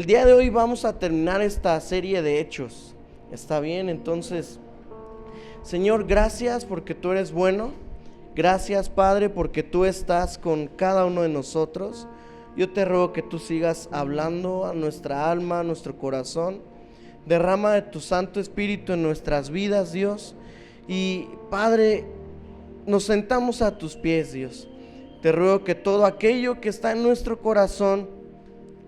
el día de hoy vamos a terminar esta serie de hechos. ¿Está bien? Entonces, Señor, gracias porque tú eres bueno. Gracias, Padre, porque tú estás con cada uno de nosotros. Yo te ruego que tú sigas hablando a nuestra alma, a nuestro corazón. Derrama de tu Santo Espíritu en nuestras vidas, Dios. Y, Padre, nos sentamos a tus pies, Dios. Te ruego que todo aquello que está en nuestro corazón,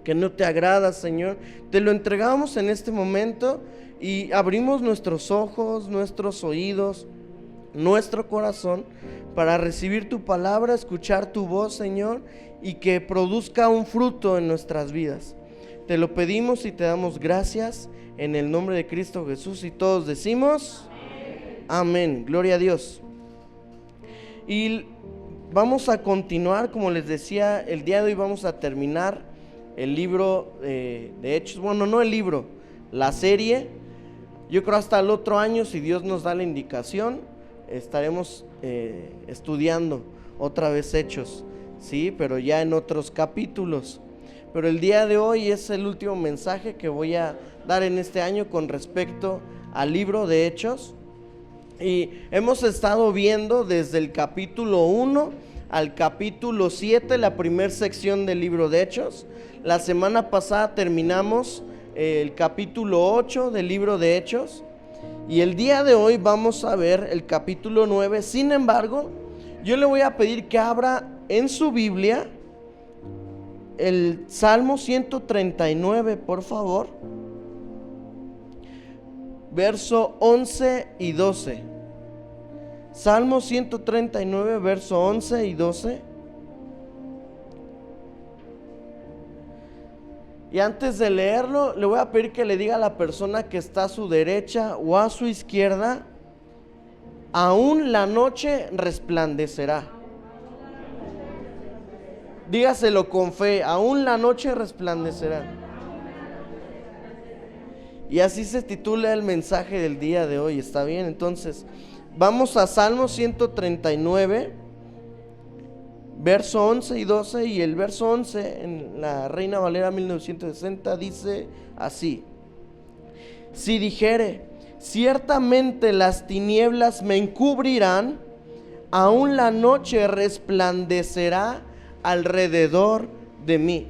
que no te agrada, Señor, te lo entregamos en este momento y abrimos nuestros ojos, nuestros oídos, nuestro corazón para recibir tu palabra, escuchar tu voz, Señor, y que produzca un fruto en nuestras vidas. Te lo pedimos y te damos gracias en el nombre de Cristo Jesús, y todos decimos amén. Gloria a Dios. Y vamos a continuar, como les decía, el día de hoy vamos a terminar el libro de Hechos. Bueno, no el libro, la serie. Yo creo hasta el otro año, si Dios nos da la indicación, estaremos estudiando otra vez Hechos, sí, pero ya en otros capítulos. Pero el día de hoy es el último mensaje que voy a dar en este año con respecto al libro de Hechos. Y hemos estado viendo desde el capítulo 1 al capítulo 7, la primera sección del libro de Hechos. La semana pasada terminamos el capítulo 8 del libro de Hechos. Y el día de hoy vamos a ver el capítulo 9. Sin embargo, yo le voy a pedir que abra en su Biblia el Salmo 139, por favor. Verso 11 y 12. Salmo 139, verso 11 y 12. Y antes de leerlo, le voy a pedir que le diga a la persona que está a su derecha o a su izquierda: aún la noche resplandecerá. Dígaselo con fe: aún la noche resplandecerá. Y así se titula el mensaje del día de hoy, ¿está bien? Entonces, vamos a Salmo 139, verso 11 y 12, y el verso 11 en la Reina Valera 1960 dice así: si dijere, ciertamente las tinieblas me encubrirán, aún la noche resplandecerá alrededor de mí.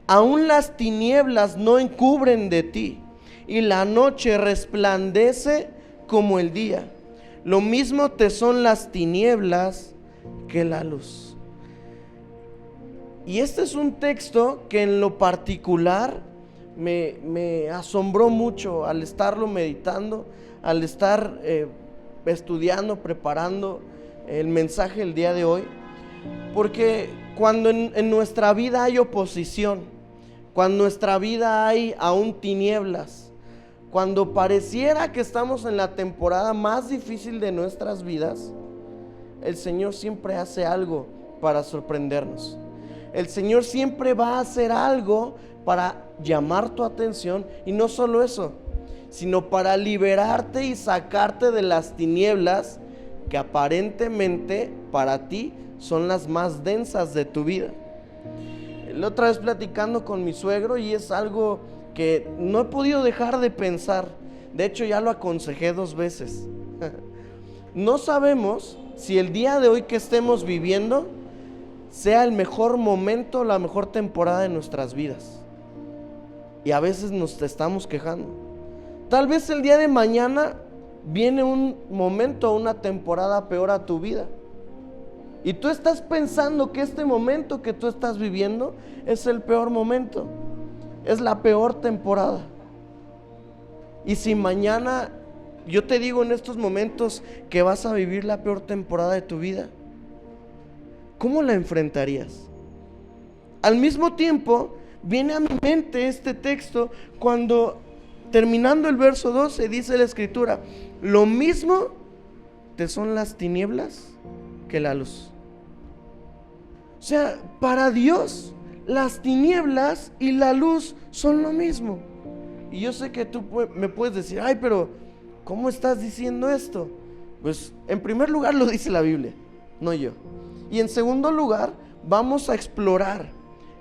Aún las tinieblas no encubren de ti, y la noche resplandece como el día. Lo mismo te son las tinieblas que la luz. Y este es un texto que en lo particular me asombró mucho al estarlo meditando, al estar estudiando, preparando el mensaje el día de hoy. Porque cuando en nuestra vida hay oposición, cuando en nuestra vida hay aún tinieblas, cuando pareciera que estamos en la temporada más difícil de nuestras vidas, el Señor siempre hace algo para sorprendernos. El Señor siempre va a hacer algo para llamar tu atención, y no solo eso, sino para liberarte y sacarte de las tinieblas que aparentemente para ti son las más densas de tu vida. La otra vez platicando con mi suegro, y es algo que no he podido dejar de pensar. De hecho, ya lo aconsejé 2 veces. No sabemos si el día de hoy que estemos viviendo sea el mejor momento, la mejor temporada de nuestras vidas. Y a veces nos estamos quejando. Tal vez el día de mañana viene un momento, una temporada peor a tu vida. Y tú estás pensando que este momento que tú estás viviendo es el peor momento, es la peor temporada. Y si mañana, yo te digo en estos momentos que vas a vivir la peor temporada de tu vida, ¿cómo la enfrentarías? Al mismo tiempo, viene a mi mente este texto cuando, terminando el verso 12, dice la Escritura: lo mismo te son las tinieblas que la luz. O sea, para Dios las tinieblas y la luz son lo mismo. Y yo sé que tú me puedes decir: ay, pero ¿cómo estás diciendo esto? Pues en primer lugar lo dice la Biblia, no yo. Y en segundo lugar, vamos a explorar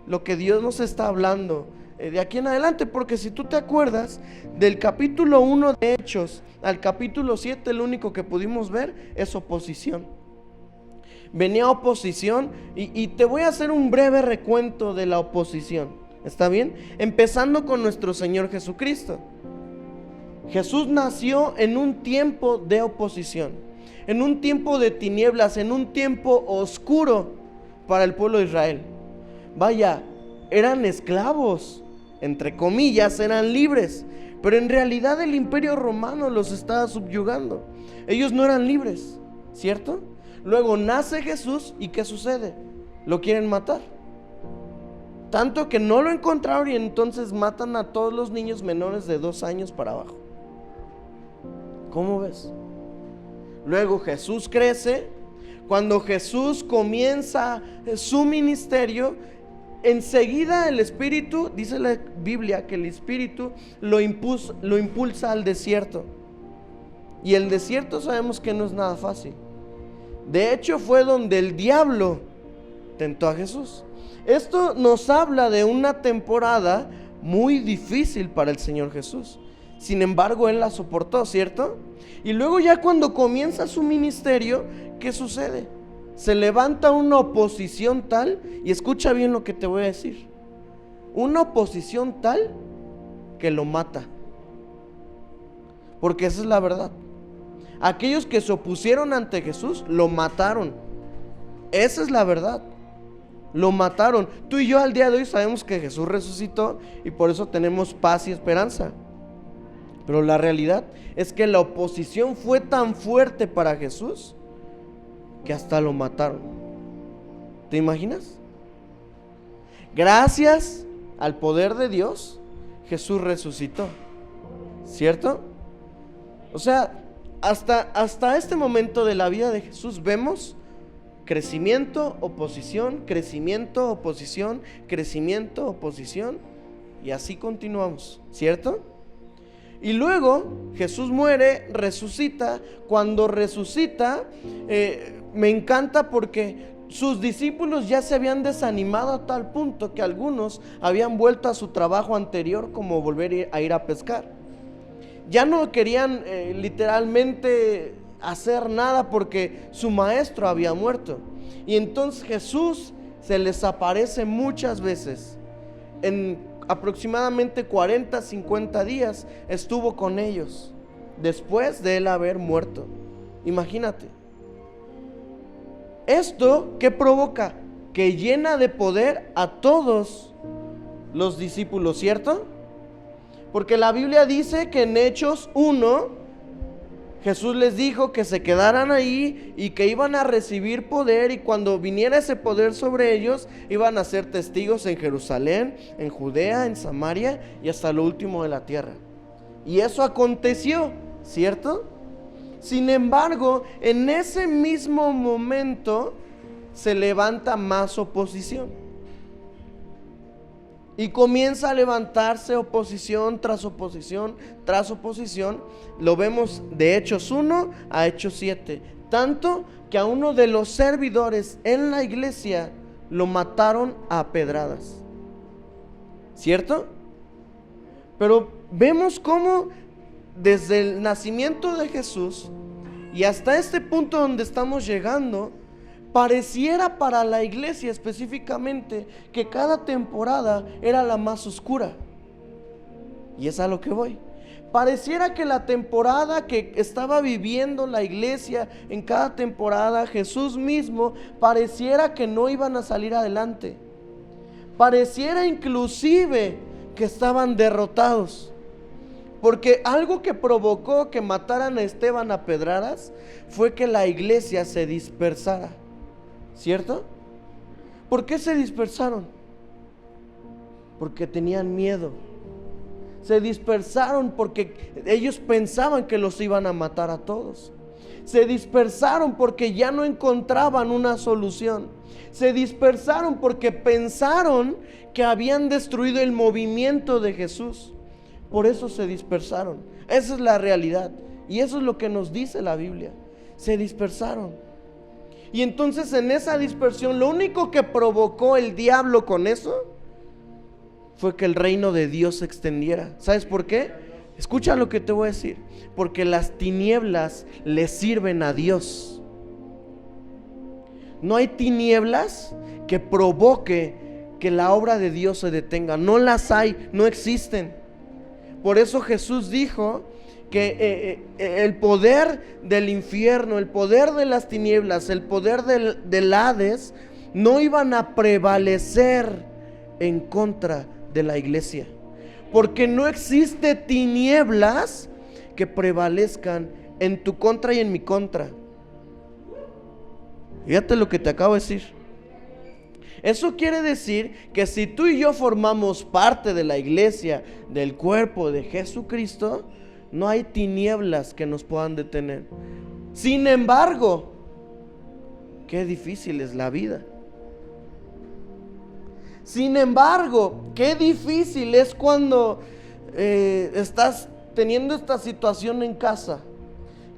lo que Dios nos está hablando de aquí en adelante, porque si tú te acuerdas, del capítulo 1 de Hechos al capítulo 7, lo único que pudimos ver es oposición. Venía oposición y te voy a hacer un breve recuento de la oposición, ¿está bien? Empezando con nuestro Señor Jesucristo. Jesús nació en un tiempo de oposición, en un tiempo de tinieblas, en un tiempo oscuro para el pueblo de Israel. Vaya, eran esclavos, entre comillas, eran libres, pero en realidad el imperio romano los estaba subyugando. Ellos no eran libres, ¿cierto? Luego nace Jesús y ¿qué sucede? Lo quieren matar. Tanto que no lo encontraron y entonces matan a todos los niños menores de 2 años para abajo. ¿Cómo ves? Luego Jesús crece. Cuando Jesús comienza su ministerio, enseguida el Espíritu, dice la Biblia que el Espíritu lo impulsa al desierto. Y el desierto sabemos que no es nada fácil. De hecho fue donde el diablo tentó a Jesús. Esto nos habla de una temporada muy difícil para el Señor Jesús. Sin embargo, Él la soportó, ¿cierto? Y luego ya cuando comienza su ministerio, ¿qué sucede? Se levanta una oposición tal, y escucha bien lo que te voy a decir, una oposición tal que lo mata. Porque esa es la verdad. Aquellos que se opusieron ante Jesús, lo mataron. Esa es la verdad. Lo mataron. Tú y yo al día de hoy sabemos que Jesús resucitó y por eso tenemos paz y esperanza. Pero la realidad es que la oposición fue tan fuerte para Jesús que hasta lo mataron. ¿Te imaginas? Gracias al poder de Dios, Jesús resucitó, ¿cierto? O sea, hasta este momento de la vida de Jesús vemos crecimiento, oposición, crecimiento, oposición, crecimiento, oposición, y así continuamos, ¿cierto? Y luego Jesús muere, resucita. Cuando resucita, me encanta porque sus discípulos ya se habían desanimado a tal punto que algunos habían vuelto a su trabajo anterior, como volver a ir a pescar. Ya no querían literalmente hacer nada porque su maestro había muerto. Y entonces Jesús se les aparece muchas veces. En aproximadamente 40, 50 días estuvo con ellos después de él haber muerto. Imagínate. Esto que provoca que llena de poder a todos los discípulos, ¿cierto? Porque la Biblia dice que en Hechos 1 Jesús les dijo que se quedaran ahí y que iban a recibir poder, y cuando viniera ese poder sobre ellos iban a ser testigos en Jerusalén, en Judea, en Samaria y hasta lo último de la tierra. Y eso aconteció, ¿cierto? Sin embargo, en ese mismo momento se levanta más oposición. Y comienza a levantarse oposición tras oposición tras oposición. Lo vemos de Hechos 1 a Hechos 7. Tanto que a uno de los servidores en la iglesia lo mataron a pedradas. ¿Cierto? Pero vemos cómo desde el nacimiento de Jesús y hasta este punto donde estamos llegando, pareciera para la iglesia específicamente que cada temporada era la más oscura. Y es a lo que voy. Pareciera que la temporada que estaba viviendo la iglesia, en cada temporada, Jesús mismo, pareciera que no iban a salir adelante. Pareciera inclusive que estaban derrotados. Porque algo que provocó que mataran a Esteban a pedradas fue que la iglesia se dispersara. ¿Cierto? ¿Por qué se dispersaron? Porque tenían miedo. Se dispersaron porque ellos pensaban que los iban a matar a todos. Se dispersaron porque ya no encontraban una solución. Se dispersaron porque pensaron que habían destruido el movimiento de Jesús. Por eso se dispersaron. Esa es la realidad. Y eso es lo que nos dice la Biblia. Se dispersaron. Y entonces en esa dispersión, lo único que provocó el diablo con eso fue que el reino de Dios se extendiera. ¿Sabes por qué? Escucha lo que te voy a decir. Porque las tinieblas le sirven a Dios. No hay tinieblas que provoque que la obra de Dios se detenga. No las hay, no existen. Por eso Jesús dijo que el poder del infierno, el poder de las tinieblas, el poder del Hades no iban a prevalecer en contra de la iglesia. Porque no existe tinieblas que prevalezcan en tu contra y en mi contra. Fíjate lo que te acabo de decir. Eso quiere decir que si tú y yo formamos parte de la iglesia, del cuerpo de Jesucristo, no hay tinieblas que nos puedan detener. Sin embargo, qué difícil es la vida. Sin embargo, qué difícil es cuando estás teniendo esta situación en casa.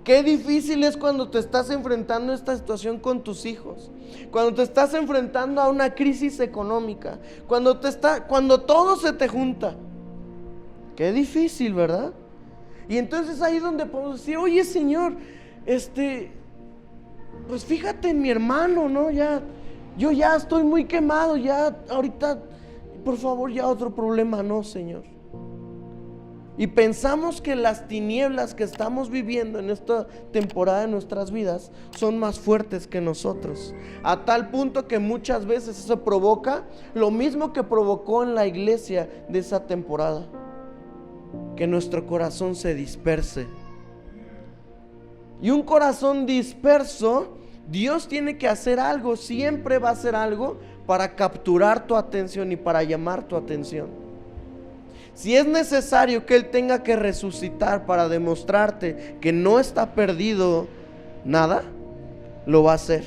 Qué difícil es cuando te estás enfrentando a esta situación con tus hijos. Cuando te estás enfrentando a una crisis económica. Cuando todo se te junta. Qué difícil, ¿verdad? Y entonces ahí es donde podemos decir, oye Señor, pues fíjate en mi hermano, ¿no? Yo ya estoy muy quemado, ya ahorita, por favor, ya otro problema, no, Señor. Y pensamos que las tinieblas que estamos viviendo en esta temporada de nuestras vidas son más fuertes que nosotros, a tal punto que muchas veces eso provoca lo mismo que provocó en la iglesia de esa temporada, que nuestro corazón se disperse. Y un corazón disperso, Dios tiene que hacer algo, siempre va a hacer algo para capturar tu atención y para llamar tu atención. Si es necesario que Él tenga que resucitar para demostrarte que no está perdido nada, lo va a hacer.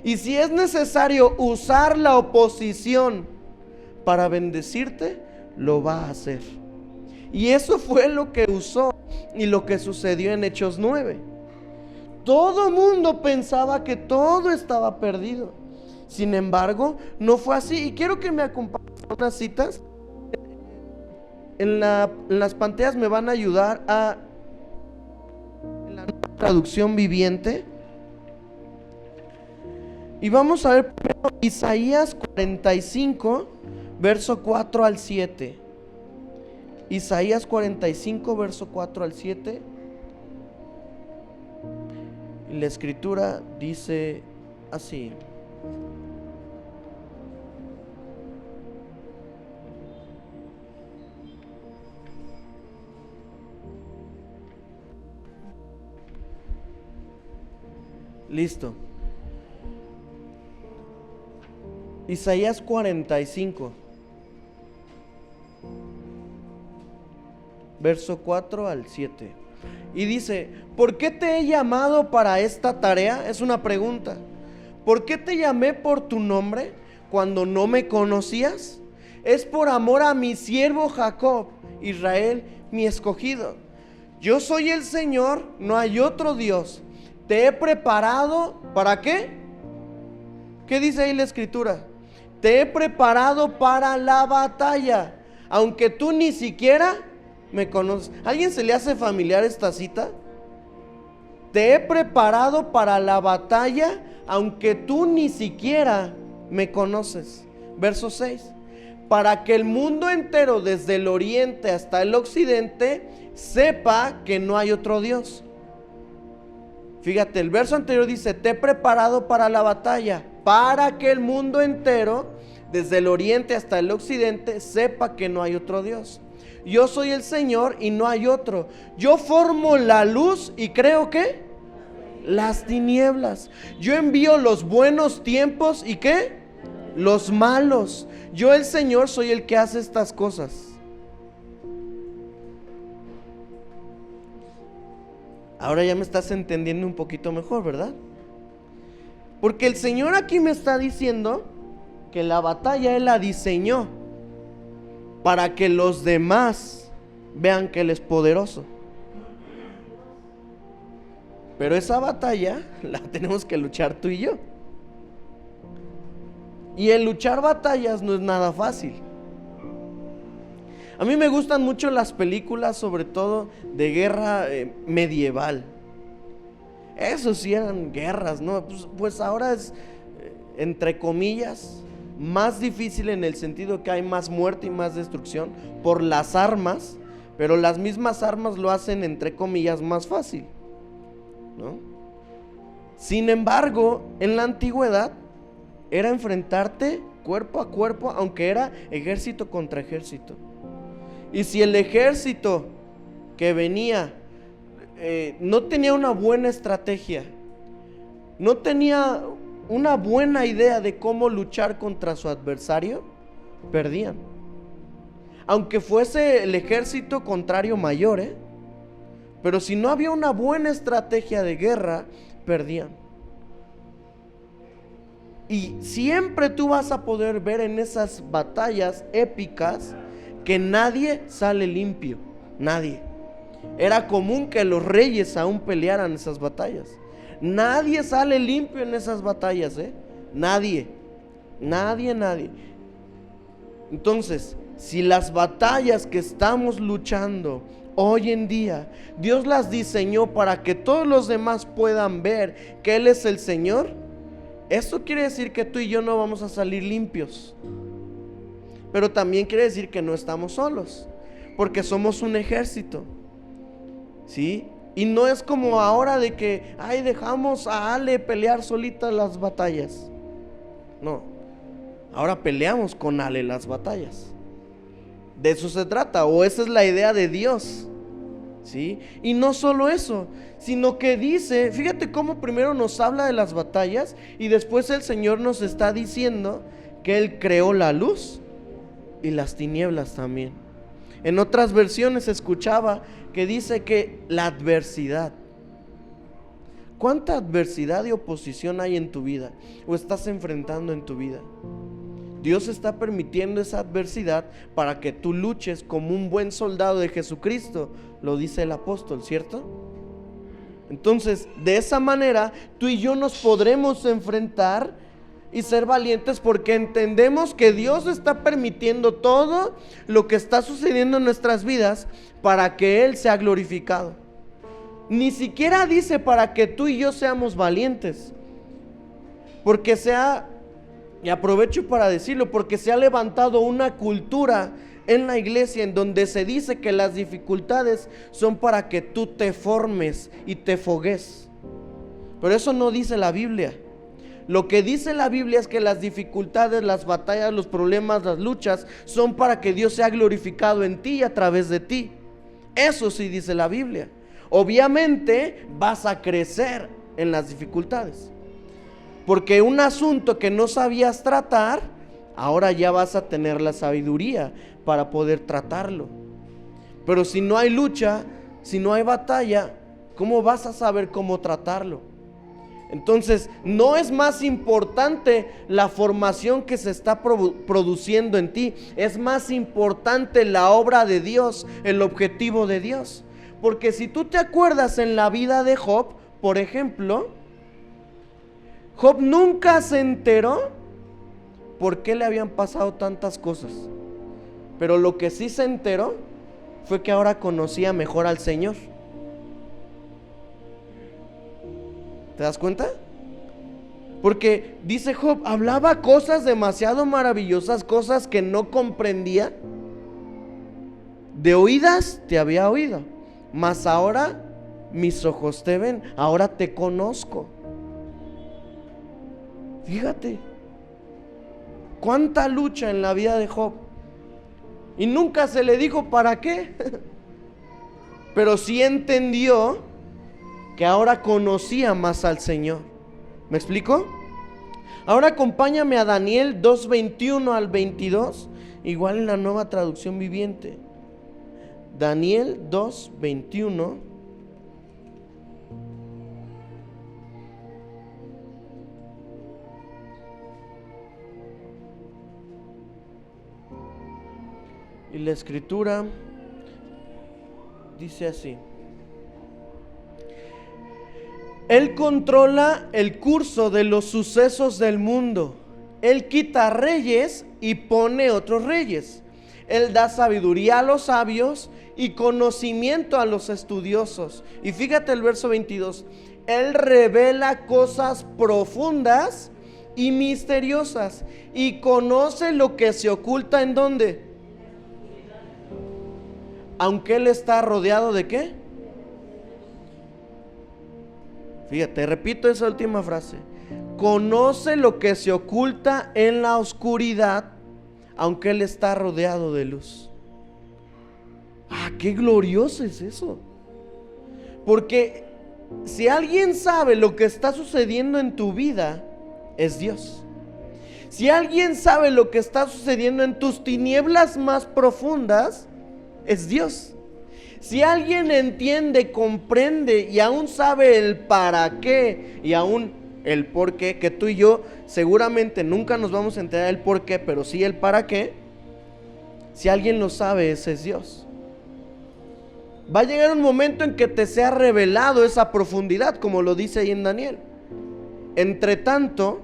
Y si es necesario usar la oposición para bendecirte, lo va a hacer. Y eso fue lo que usó y lo que sucedió en Hechos 9. Todo mundo pensaba que todo estaba perdido. Sin embargo, no fue así. Y quiero que me acompañen a unas citas. En las pantallas me van a ayudar en la nueva traducción viviente. Y vamos a ver primero Isaías 45, verso 4 al 7. Isaías 45, verso 4 al 7. Y la escritura dice así. Listo. Isaías 45, verso 4 al 7. Y dice, ¿por qué te he llamado para esta tarea? Es una pregunta. ¿Por qué te llamé por tu nombre cuando no me conocías? Es por amor a mi siervo Jacob, Israel, mi escogido. Yo soy el Señor, no hay otro Dios. Te he preparado, ¿para qué? ¿Qué dice ahí la escritura? Te he preparado para la batalla, aunque tú ni siquiera me conoces. ¿A alguien se le hace familiar esta cita? Te he preparado para la batalla, aunque tú ni siquiera me conoces. Verso 6. Para que el mundo entero, desde el oriente hasta el occidente, sepa que no hay otro Dios. Fíjate, el verso anterior dice, te he preparado para la batalla, para que el mundo entero, desde el oriente hasta el occidente, sepa que no hay otro Dios. Yo soy el Señor y no hay otro. Yo formo la luz y creo que las tinieblas. Yo envío los buenos tiempos y ¿qué? Los malos. Yo el Señor soy el que hace estas cosas. Ahora ya me estás entendiendo un poquito mejor, ¿verdad? Porque el Señor aquí me está diciendo que la batalla Él la diseñó para que los demás vean que Él es poderoso. Pero esa batalla la tenemos que luchar tú y yo. Y el luchar batallas no es nada fácil. A mí me gustan mucho las películas, sobre todo de guerra medieval. Eso sí eran guerras, ¿no? Pues ahora es, entre comillas, más difícil en el sentido que hay más muerte y más destrucción por las armas, pero las mismas armas lo hacen, entre comillas, más fácil, ¿no? Sin embargo, en la antigüedad era enfrentarte cuerpo a cuerpo, aunque era ejército contra ejército. Y si el ejército que venía no tenía una buena estrategia, no tenía una buena idea de cómo luchar contra su adversario, perdían. Aunque fuese el ejército contrario mayor, pero si no había una buena estrategia de guerra, perdían. Y siempre tú vas a poder ver en esas batallas épicas que nadie sale limpio, nadie. Era común que los reyes aún pelearan esas batallas. Nadie sale limpio en esas batallas, nadie. Entonces, si las batallas que estamos luchando hoy en día, Dios las diseñó para que todos los demás puedan ver que Él es el Señor, esto quiere decir que tú y yo no vamos a salir limpios. Pero también quiere decir que no estamos solos, porque somos un ejército, ¿sí? Y no es como ahora de que, dejamos a Ale pelear solita las batallas. No, ahora peleamos con Ale las batallas. De eso se trata, o esa es la idea de Dios, ¿sí? Y no solo eso, sino que dice, fíjate cómo primero nos habla de las batallas y después el Señor nos está diciendo que Él creó la luz y las tinieblas también. En otras versiones escuchaba que dice que la adversidad. ¿Cuánta adversidad y oposición hay en tu vida o estás enfrentando en tu vida? Dios está permitiendo esa adversidad para que tú luches como un buen soldado de Jesucristo, lo dice el apóstol, ¿cierto? Entonces, de esa manera, tú y yo nos podremos enfrentar y ser valientes porque entendemos que Dios está permitiendo todo lo que está sucediendo en nuestras vidas para que Él sea glorificado. Ni siquiera dice para que tú y yo seamos valientes, porque y aprovecho para decirlo, porque se ha levantado una cultura en la iglesia en donde se dice que las dificultades son para que tú te formes y te fogues. Pero eso no dice la Biblia. Lo que dice la Biblia es que las dificultades, las batallas, los problemas, las luchas son para que Dios sea glorificado en ti y a través de ti. Eso sí dice la Biblia. Obviamente vas a crecer en las dificultades, porque un asunto que no sabías tratar, ahora ya vas a tener la sabiduría para poder tratarlo. Pero si no hay lucha, si no hay batalla, ¿cómo vas a saber cómo tratarlo? Entonces, no es más importante la formación que se está produciendo en ti, es más importante la obra de Dios, el objetivo de Dios. Porque si tú te acuerdas en la vida de Job, por ejemplo, Job nunca se enteró por qué le habían pasado tantas cosas. Pero lo que sí se enteró fue que ahora conocía mejor al Señor. ¿Te das cuenta? Porque dice Job, hablaba cosas demasiado maravillosas, cosas que no comprendía. De oídas te había oído, mas ahora mis ojos te ven, ahora te conozco. Fíjate, cuánta lucha en la vida de Job. Y nunca se le dijo para qué. Pero sí entendió que ahora conocía más al Señor. ¿Me explico? Ahora acompáñame a Daniel 2:21 al 22, igual en la Nueva Traducción Viviente. Daniel 2:21. Y la escritura dice así: Él controla el curso de los sucesos del mundo. Él quita reyes y pone otros reyes. Él da sabiduría a los sabios y conocimiento a los estudiosos. Y fíjate el verso 22. Él revela cosas profundas y misteriosas y conoce lo que se oculta ¿en dónde? Aunque Él está rodeado ¿de qué? Fíjate, repito esa última frase. Conoce lo que se oculta en la oscuridad, aunque Él está rodeado de luz. Ah, qué glorioso es eso. Porque si alguien sabe lo que está sucediendo en tu vida, es Dios. Si alguien sabe lo que está sucediendo en tus tinieblas más profundas, es Dios. Si alguien entiende, comprende y aún sabe el para qué y aún el por qué, que tú y yo seguramente nunca nos vamos a enterar el por qué, pero sí el para qué. Si alguien lo sabe, ese es Dios. Va a llegar un momento en que te sea revelado esa profundidad, como lo dice ahí en Daniel. Entre tanto,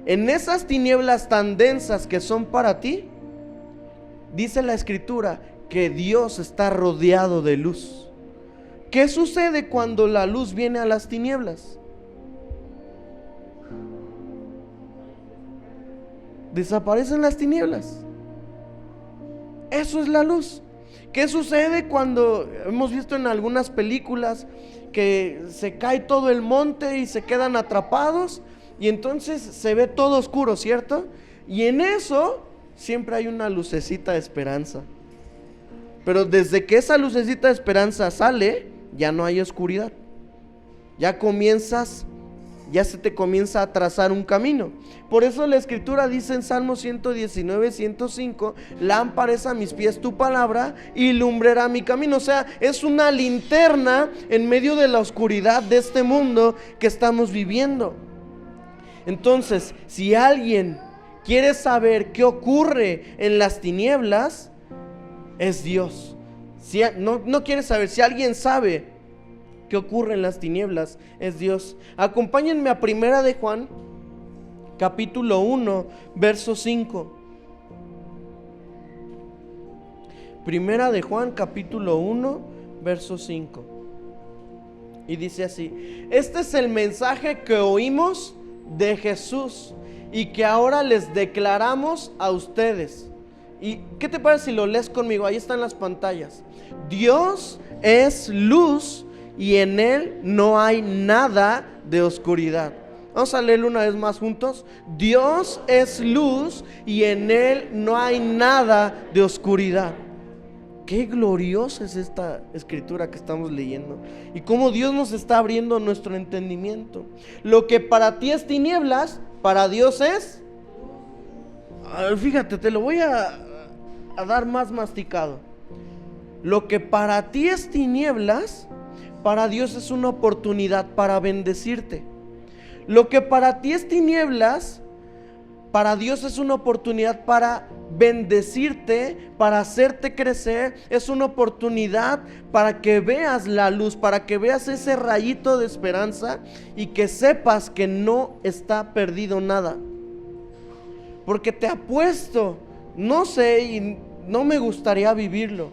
en esas tinieblas tan densas que son para ti, dice la Escritura que Dios está rodeado de luz. ¿Qué sucede cuando la luz viene a las tinieblas? Desaparecen las tinieblas. Eso es la luz. ¿Qué sucede cuando hemos visto en algunas películas que se cae todo el monte y se quedan atrapados y entonces se ve todo oscuro, ¿cierto? Y en eso siempre hay una lucecita de esperanza. Pero desde que esa lucecita de esperanza sale, ya no hay oscuridad. Ya se te comienza a trazar un camino. Por eso la Escritura dice en Salmo 119, 105, lámpara es a mis pies tu palabra y lumbrera mi camino. O sea, es una linterna en medio de la oscuridad de este mundo que estamos viviendo. Entonces, si alguien quiere saber qué ocurre en las tinieblas, es Dios. Si no quiere saber, si alguien sabe qué ocurre en las tinieblas, es Dios. Acompáñenme a Primera de Juan, capítulo 1, verso 5. Primera de Juan, capítulo 1, verso 5. Y dice así: este es el mensaje que oímos de Jesús y que ahora les declaramos a ustedes. ¿Y qué te parece si lo lees conmigo? Ahí están las pantallas. Dios es luz y en Él no hay nada de oscuridad. Vamos a leerlo una vez más juntos. Dios es luz y en Él no hay nada de oscuridad. Qué gloriosa es esta escritura que estamos leyendo y cómo Dios nos está abriendo nuestro entendimiento. Lo que para ti es tinieblas, para Dios es... Fíjate, te lo voy a dar más masticado. Lo que para ti es tinieblas, para Dios es una oportunidad para bendecirte. Lo que para ti es tinieblas, para Dios es una oportunidad para bendecirte, para hacerte crecer. Es una oportunidad para que veas la luz, para que veas ese rayito de esperanza y que sepas que no está perdido nada. Porque te apuesto, no sé y no me gustaría vivirlo,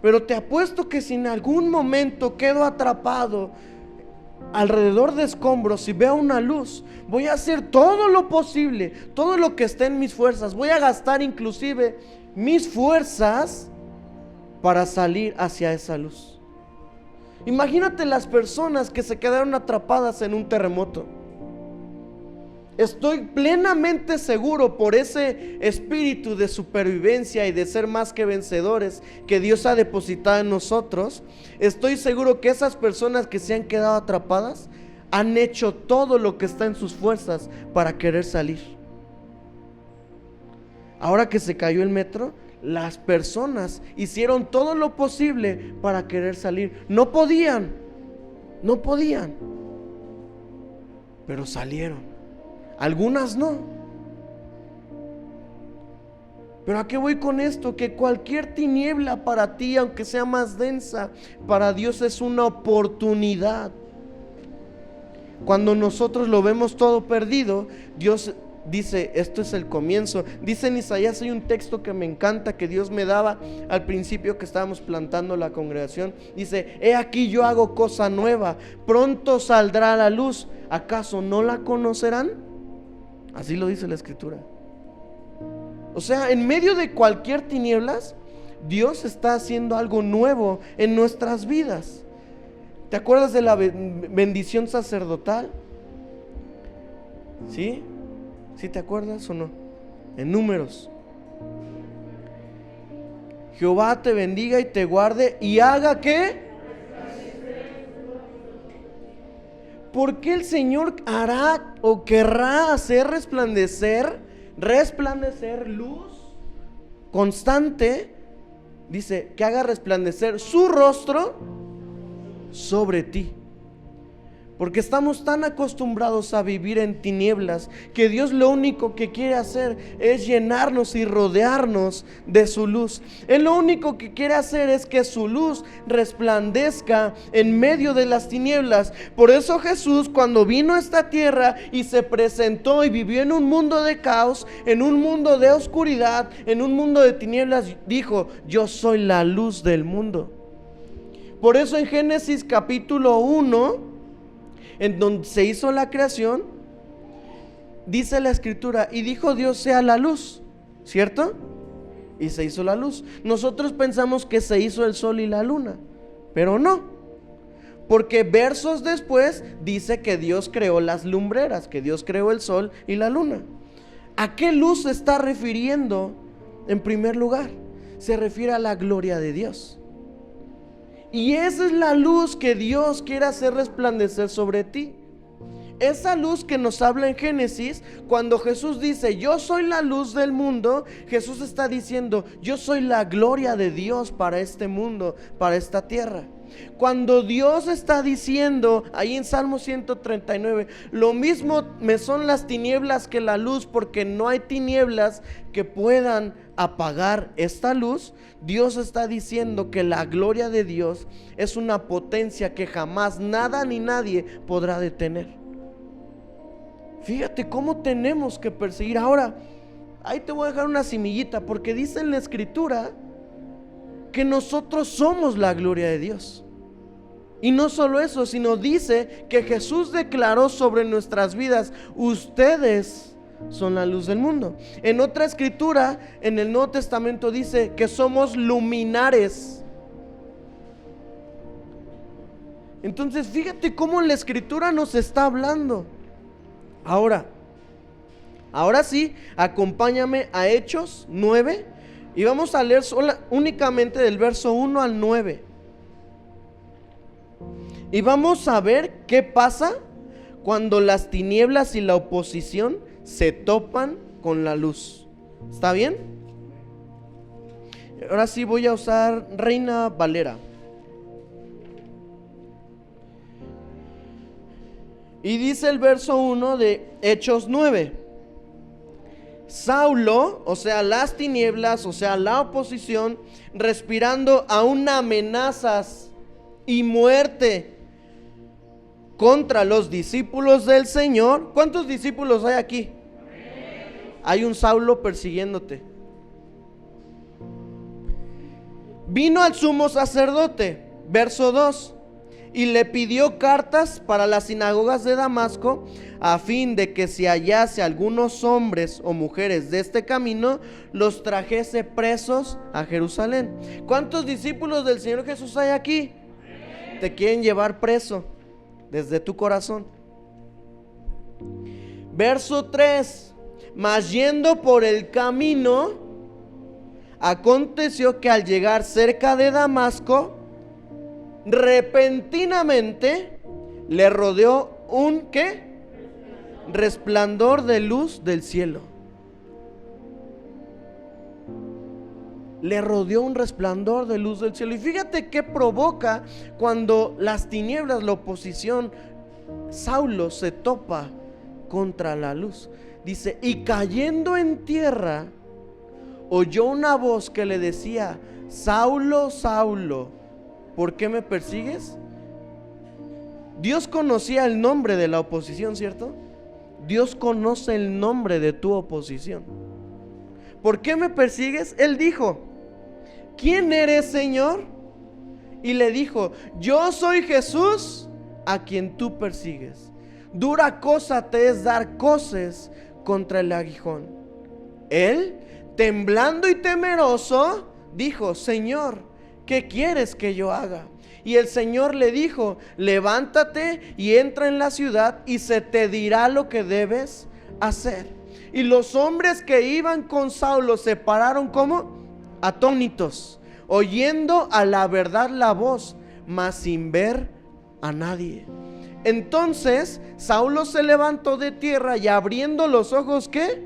pero te apuesto que si en algún momento quedo atrapado alrededor de escombros y veo una luz, voy a hacer todo lo posible, todo lo que esté en mis fuerzas. Voy a gastar inclusive mis fuerzas para salir hacia esa luz. Imagínate las personas que se quedaron atrapadas en un terremoto. Estoy plenamente seguro, por ese espíritu de supervivencia y de ser más que vencedores que Dios ha depositado en nosotros, estoy seguro que esas personas que se han quedado atrapadas han hecho todo lo que está en sus fuerzas para querer salir. Ahora que se cayó el metro, las personas hicieron todo lo posible para querer salir. No podían, pero salieron. Algunas no. Pero ¿a qué voy con esto? Que cualquier tiniebla para ti, aunque sea más densa, para Dios es una oportunidad. Cuando nosotros lo vemos todo perdido, Dios dice, esto es el comienzo. Dice en Isaías, hay un texto que me encanta, que Dios me daba al principio que estábamos plantando la congregación. Dice, he aquí yo hago cosa nueva, pronto saldrá a la luz, ¿acaso no la conocerán? Así lo dice la Escritura. O sea, en medio de cualquier tinieblas, Dios está haciendo algo nuevo en nuestras vidas. ¿Te acuerdas de la bendición sacerdotal? ¿Sí? ¿Sí te acuerdas o no? En Números. Jehová te bendiga y te guarde y haga ¿qué? ¿Por qué el Señor hará o querrá hacer resplandecer luz constante? Dice que haga resplandecer su rostro sobre ti. Porque estamos tan acostumbrados a vivir en tinieblas que Dios lo único que quiere hacer es llenarnos y rodearnos de su luz. Él lo único que quiere hacer es que su luz resplandezca en medio de las tinieblas. Por eso Jesús, cuando vino a esta tierra y se presentó y vivió en un mundo de caos, en un mundo de oscuridad, en un mundo de tinieblas, dijo: yo soy la luz del mundo. Por eso en Génesis capítulo 1, en donde se hizo la creación, dice la Escritura, y dijo Dios sea la luz, ¿cierto? Y se hizo la luz. Nosotros pensamos que se hizo el sol y la luna, pero no, porque versos después dice que Dios creó las lumbreras, que Dios creó el sol y la luna. ¿A qué luz se está refiriendo? En primer lugar, se refiere a la gloria de Dios. Y esa es la luz que Dios quiere hacer resplandecer sobre ti. Esa luz que nos habla en Génesis, cuando Jesús dice, yo soy la luz del mundo, Jesús está diciendo, yo soy la gloria de Dios para este mundo, para esta tierra. Cuando Dios está diciendo ahí en Salmo 139, lo mismo me son las tinieblas que la luz, porque no hay tinieblas que puedan apagar esta luz. Dios está diciendo que la gloria de Dios es una potencia que jamás nada ni nadie podrá detener. Fíjate cómo tenemos que perseguir. Ahora, ahí te voy a dejar una semillita, porque dice en la Escritura que nosotros somos la gloria de Dios. Y no solo eso, sino dice que Jesús declaró sobre nuestras vidas: ustedes son la luz del mundo. En otra escritura, en el Nuevo Testamento, dice que somos luminares. Entonces fíjate cómo la Escritura nos está hablando. Ahora sí, acompáñame a Hechos 9 y vamos a leer únicamente del verso 1 al 9. Y vamos a ver qué pasa cuando las tinieblas y la oposición se topan con la luz. ¿Está bien? Ahora sí voy a usar Reina Valera. Y dice el verso 1 de Hechos 9: Saulo, o sea las tinieblas, o sea la oposición, respirando aún amenazas y muerte contra los discípulos del Señor. ¿Cuántos discípulos hay aquí? Hay un Saulo persiguiéndote. Vino al sumo sacerdote, verso 2, y le pidió cartas para las sinagogas de Damasco, a fin de que si hallase algunos hombres o mujeres de este camino, los trajese presos a Jerusalén. ¿Cuántos discípulos del Señor Jesús hay aquí? Te quieren llevar preso desde tu corazón. Verso 3: mas yendo por el camino, aconteció que al llegar cerca de Damasco, repentinamente le rodeó un ¿qué? Resplandor de luz del cielo. Le rodeó un resplandor de luz del cielo. Y fíjate qué provoca cuando las tinieblas, la oposición, Saulo se topa contra la luz. Dice, y cayendo en tierra, oyó una voz que le decía: Saulo, Saulo, ¿por qué me persigues? Dios conocía el nombre de la oposición, ¿cierto? Dios conoce el nombre de tu oposición. ¿Por qué me persigues? Él dijo: ¿quién eres, Señor? Y le dijo: yo soy Jesús a quien tú persigues. Dura cosa te es dar coces contra el aguijón. Él, temblando y temeroso, dijo: Señor, ¿qué quieres que yo haga? Y el Señor le dijo: levántate y entra en la ciudad y se te dirá lo que debes hacer. Y los hombres que iban con Saulo se pararon como atónitos, oyendo a la verdad la voz, mas sin ver a nadie. Entonces Saulo se levantó de tierra y abriendo los ojos, ¿qué?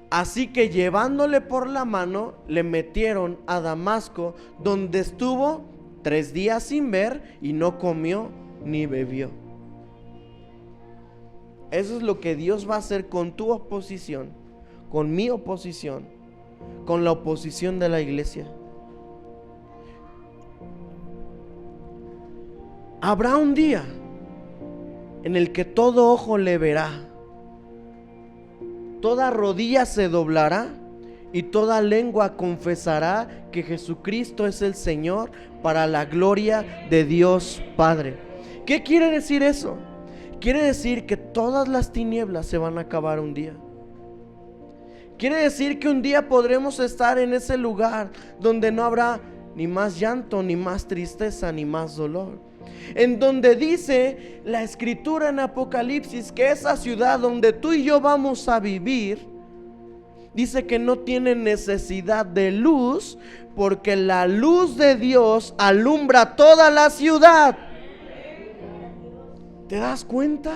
Así que llevándole por la mano, le metieron a Damasco, donde estuvo 3 días sin ver y no comió ni bebió. Eso es lo que Dios va a hacer con tu oposición, con mi oposición, con la oposición de la iglesia. Habrá un día en el que todo ojo le verá, toda rodilla se doblará y toda lengua confesará que Jesucristo es el Señor, para la gloria de Dios Padre. ¿Qué quiere decir eso? Quiere decir que todas las tinieblas se van a acabar un día. Quiere decir que un día podremos estar en ese lugar donde no habrá ni más llanto, ni más tristeza, ni más dolor. En donde dice la escritura en Apocalipsis que esa ciudad donde tú y yo vamos a vivir, dice que no tiene necesidad de luz, porque la luz de Dios alumbra toda la ciudad. ¿Te das cuenta?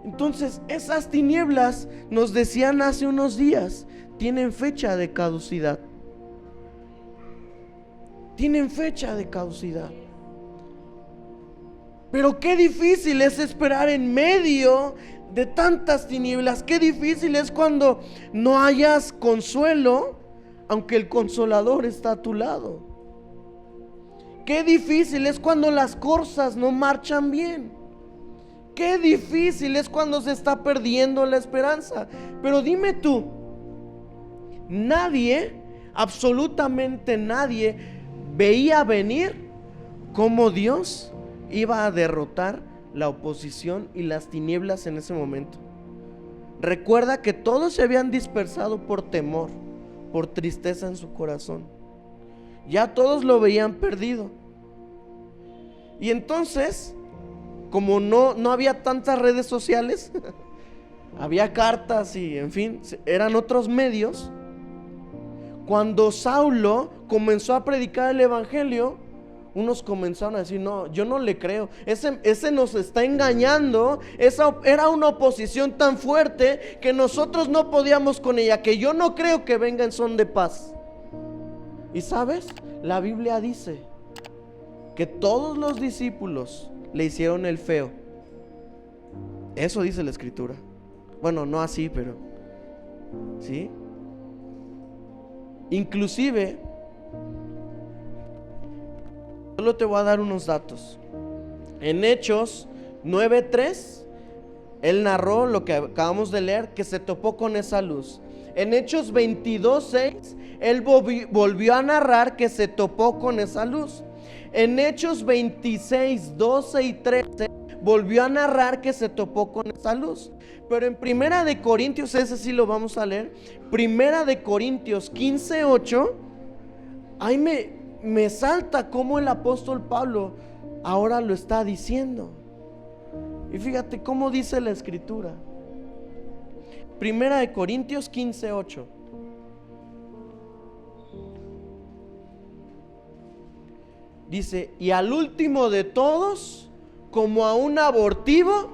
Entonces esas tinieblas, nos decían hace unos días, tienen fecha de caducidad. Tienen fecha de caducidad. Pero qué difícil es esperar en medio de tantas tinieblas. Qué difícil es cuando no hayas consuelo, aunque el consolador está a tu lado. Qué difícil es cuando las cosas no marchan bien. Qué difícil es cuando se está perdiendo la esperanza. Pero dime tú, nadie, absolutamente nadie, veía venir cómo Dios iba a derrotar la oposición y las tinieblas en ese momento. Recuerda que todos se habían dispersado por temor, por tristeza en su corazón. Ya todos lo veían perdido. Y entonces, como no había tantas redes sociales, había cartas y en fin, eran otros medios. Cuando Saulo comenzó a predicar el evangelio, unos comenzaron a decir: no, yo no le creo, ese nos está engañando. Esa era una oposición tan fuerte que nosotros no podíamos con ella, que yo no creo que venga en son de paz. Y sabes, la Biblia dice que todos los discípulos le hicieron el feo. Eso dice la escritura. Bueno, no así, pero ¿sí? Inclusive, solo te voy a dar unos datos. En Hechos 9:3, él narró lo que acabamos de leer, que se topó con esa luz. En Hechos 22:6, él volvió a narrar que se topó con esa luz. En Hechos 26:12 y 13, volvió a narrar que se topó con esa luz. Pero en Primera de Corintios, ese sí lo vamos a leer, Primera de Corintios 15:8, ahí me salta cómo el apóstol Pablo ahora lo está diciendo. Y fíjate cómo dice la escritura. Primera de Corintios 15:8. Dice: y al último de todos, como a un abortivo,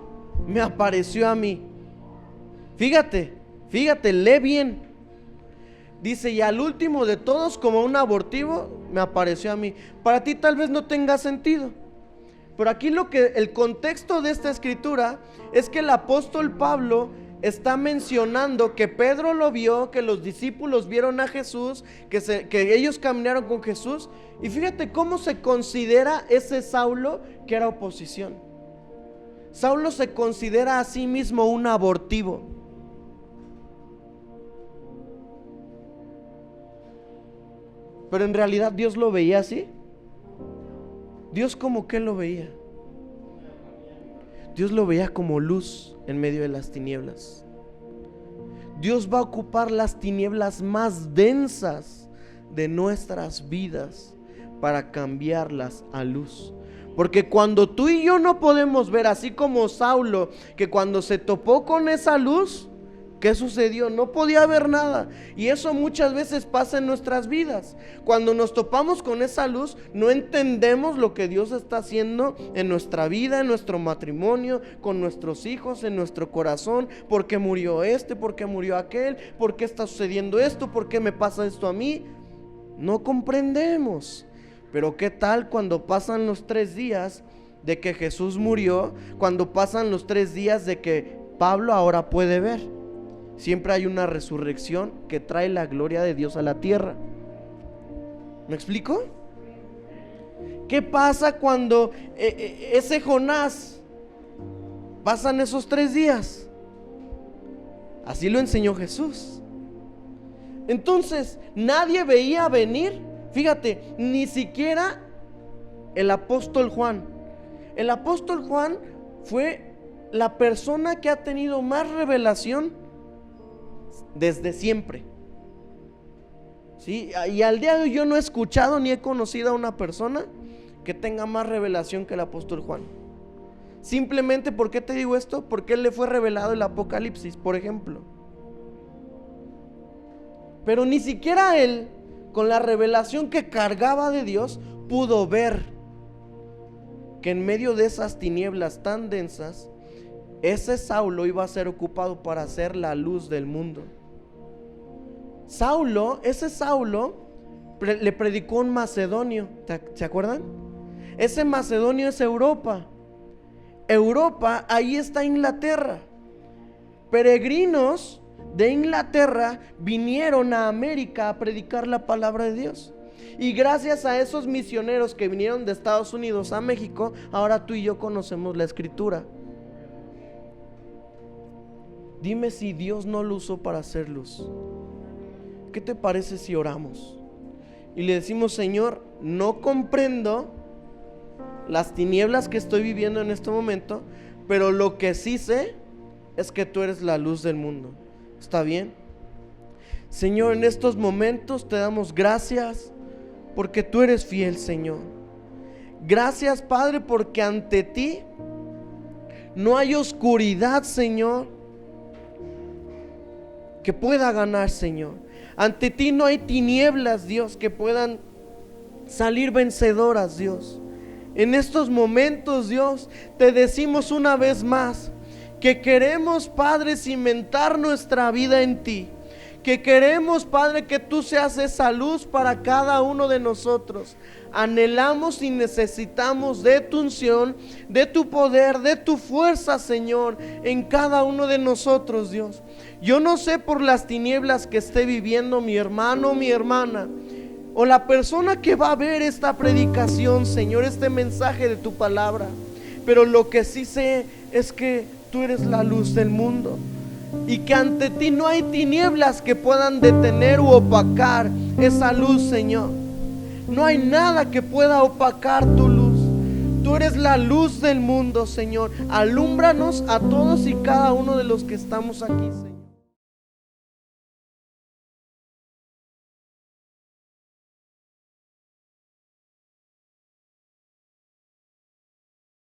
me apareció a mí. Fíjate, lee bien. Dice: y al último de todos, como un abortivo, me apareció a mí. Para ti tal vez no tenga sentido, pero aquí el contexto de esta escritura es que el apóstol Pablo está mencionando que Pedro lo vio, que los discípulos vieron a Jesús, que ellos caminaron con Jesús. Y fíjate cómo se considera ese Saulo que era oposición. Saulo se considera a sí mismo un abortivo. Pero en realidad Dios lo veía así. Dios, ¿cómo que lo veía? Dios lo veía como luz en medio de las tinieblas. Dios va a ocupar las tinieblas más densas de nuestras vidas para cambiarlas a luz. Porque cuando tú y yo no podemos ver, así como Saulo, que cuando se topó con esa luz, ¿qué sucedió? No podía ver nada. Y eso muchas veces pasa en nuestras vidas. Cuando nos topamos con esa luz, no entendemos lo que Dios está haciendo en nuestra vida, en nuestro matrimonio, con nuestros hijos, en nuestro corazón. ¿Por qué murió este? ¿Por qué murió aquel? ¿Por qué está sucediendo esto? ¿Por qué me pasa esto a mí? No comprendemos. Pero ¿qué tal cuando pasan los 3 días de que Jesús murió? Cuando pasan los 3 días de que Pablo ahora puede ver. Siempre hay una resurrección que trae la gloria de Dios a la tierra. ¿Me explico? ¿Qué pasa cuando ese Jonás pasan esos 3 días? Así lo enseñó Jesús. Entonces, nadie veía venir. Fíjate, ni siquiera el apóstol Juan. El apóstol Juan fue la persona que ha tenido más revelación desde siempre. ¿Sí? Y al día de hoy yo no he escuchado ni he conocido a una persona que tenga más revelación que el apóstol Juan. Simplemente, ¿por qué te digo esto? Porque él le fue revelado el Apocalipsis, por ejemplo. Pero ni siquiera él, con la revelación que cargaba de Dios, pudo ver que en medio de esas tinieblas tan densas, ese Saulo iba a ser ocupado para ser la luz del mundo. Ese Saulo le predicó un macedonio. ¿Se acuerdan? Ese macedonio es Europa. Europa, ahí está Inglaterra. Peregrinos de Inglaterra vinieron a América a predicar la palabra de Dios. Y gracias a esos misioneros que vinieron de Estados Unidos a México, ahora tú y yo conocemos la Escritura. Dime si Dios no lo usó para hacer luz. ¿Qué te parece si oramos y le decimos: Señor, no comprendo las tinieblas que estoy viviendo en este momento, pero lo que sí sé es que tú eres la luz del mundo? ¿Está bien? Señor, en estos momentos te damos gracias porque tú eres fiel, Señor. Gracias, Padre, porque ante ti no hay oscuridad, Señor, que pueda ganar, Señor. Ante ti no hay tinieblas, Dios, que puedan salir vencedoras, Dios. En estos momentos, Dios, te decimos una vez más que queremos, Padre, cimentar nuestra vida en ti. Que queremos, Padre, que tú seas esa luz para cada uno de nosotros. Anhelamos y necesitamos de tu unción, de tu poder, de tu fuerza, Señor, en cada uno de nosotros, Dios. Yo no sé por las tinieblas que esté viviendo mi hermano o mi hermana, o la persona que va a ver esta predicación, Señor, este mensaje de tu palabra, pero lo que sí sé es que tú eres la luz del mundo y que ante ti no hay tinieblas que puedan detener u opacar esa luz, Señor. No hay nada que pueda opacar tu luz. Tú eres la luz del mundo, Señor. Alúmbranos a todos y cada uno de los que estamos aquí, Señor.